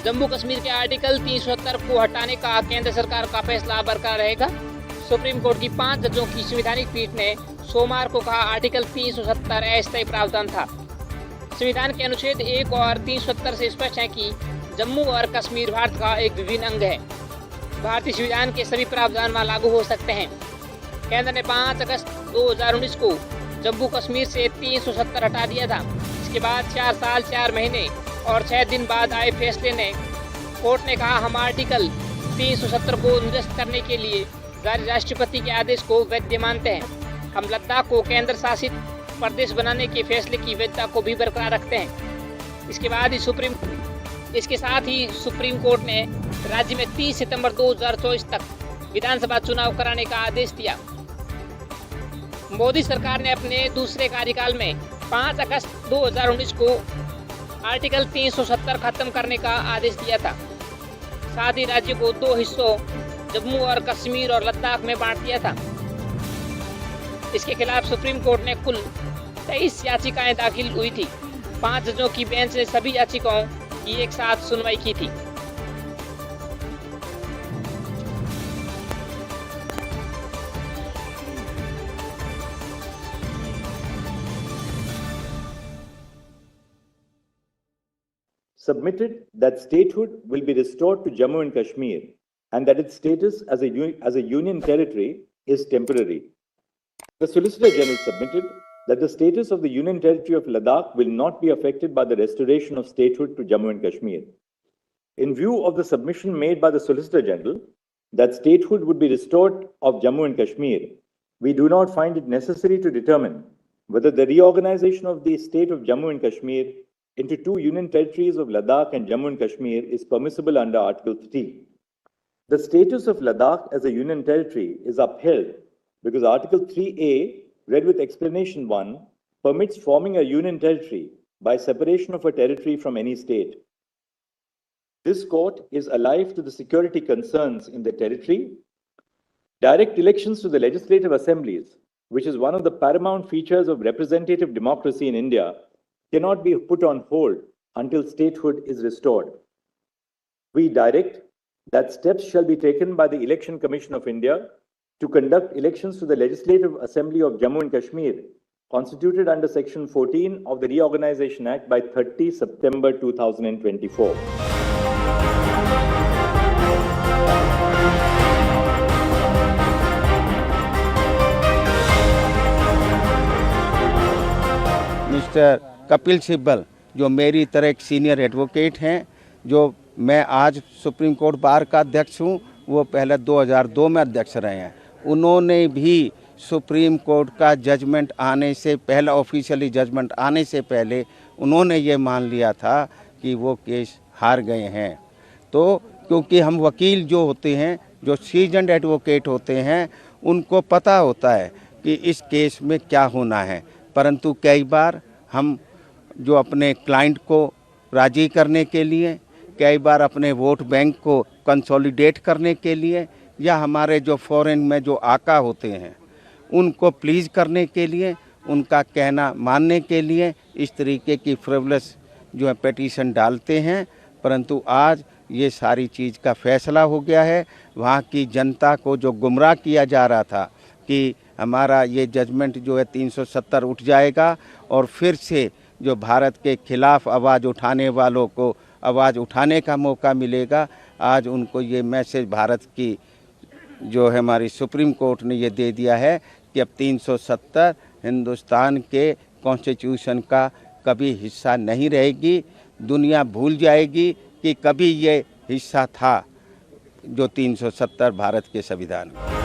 जम्मू कश्मीर के आर्टिकल 370 को हटाने का केंद्र सरकार का फैसला बरकरार रहेगा। सुप्रीम कोर्ट की 5 जजों की संवैधानिक पीठ ने सोमवार को कहा आर्टिकल 370 अस्थायी प्रावधान था। संविधान के अनुच्छेद 1 और 370 से स्पष्ट है कि जम्मू और कश्मीर भारत का एक विभिन्न अंग है। भारतीय संविधान के सभी प्रावधान वहाँ लागू हो सकते हैं। केंद्र ने 5 अगस्त 2019 को जम्मू कश्मीर से 370 हटा दिया था। इसके बाद 4 साल 4 महीने और 6 दिन बाद आए फैसले ने कोर्ट ने कहा हम आर्टिकल 370 को निरस्त करने के लिए जारी राष्ट्रपति के आदेश को वैध मानते हैं। हम लद्दाख को केंद्र शासित प्रदेश बनाने के फैसले की वैधता को भी बरकरार रखते हैं। इसके साथ ही सुप्रीम कोर्ट ने राज्य में 30 सितंबर 2024 तक विधानसभा चुनाव कराने का आदेश दिया। मोदी सरकार ने अपने दूसरे कार्यकाल में 5 अगस्त 2019 को आर्टिकल 370 खत्म करने का आदेश दिया था। साथ ही राज्य को 2 हिस्सों जम्मू और कश्मीर और लद्दाख में बांट दिया था। इसके खिलाफ सुप्रीम कोर्ट ने कुल 23 याचिकाएं दाखिल हुई थी। 5 जजों की बेंच ने सभी याचिकाओं की एक साथ सुनवाई की थी। Submitted that statehood will be restored to Jammu and Kashmir and that its status as a union territory is temporary. The Solicitor General submitted that the status of the Union Territory of Ladakh will not be affected by the restoration of statehood to Jammu and Kashmir. In view of the submission made by the Solicitor General that statehood would be restored of Jammu and Kashmir, we do not find it necessary to determine whether the reorganization of the state of Jammu and Kashmir into 2 union territories of Ladakh and Jammu and Kashmir is permissible under Article 3. The status of Ladakh as a union territory is upheld because Article 3A, read with Explanation 1, permits forming a union territory by separation of a territory from any state. This court is alive to the security concerns in the territory. Direct elections to the legislative assemblies, which is one of the paramount features of representative democracy in India, cannot be put on hold until statehood is restored. We direct that steps shall be taken by the Election Commission of India to conduct elections to the Legislative Assembly of Jammu and Kashmir, constituted under Section 14 of the Reorganization Act by 30 September 2024. Mister Kapil Sibal, जो मेरी तरह एक senior advocate हैं, जो मैं आज supreme court bar का अध्यक्ष हूं, वो पहले 2002 में अध्यक्ष रहे हैं। उन्होंने भी सुप्रीम कोर्ट का जजमेंट आने से पहले, ऑफिशियली जजमेंट आने से पहले, उन्होंने ये मान लिया था कि वो केस हार गए हैं। तो क्योंकि हम वकील जो होते हैं, जो सीजन्ड एडवोकेट होते हैं, उनको पता होता है कि इस केस में क्या होना है, परंतु कई बार हम जो अपने क्लाइंट को राजी करने के लिए, कई बार अपने वोट बैंक को कंसोलिडेट करने के लिए, या हमारे जो फॉरेन में जो आका होते हैं उनको प्लीज़ करने के लिए, उनका कहना मानने के लिए इस तरीके की फ्रिवलेस जो है पिटीशन डालते हैं। परंतु आज ये सारी चीज़ का फैसला हो गया है। वहाँ की जनता को जो गुमराह किया जा रहा था कि हमारा ये जजमेंट जो है 370 उठ जाएगा और फिर से जो भारत के खिलाफ आवाज़ उठाने वालों को आवाज़ उठाने का मौका मिलेगा, आज उनको ये मैसेज भारत की जो है हमारी सुप्रीम कोर्ट ने ये दे दिया है कि अब 370 हिंदुस्तान के कॉन्स्टिट्यूशन का कभी हिस्सा नहीं रहेगी। दुनिया भूल जाएगी कि कभी ये हिस्सा था जो 370 भारत के संविधान में।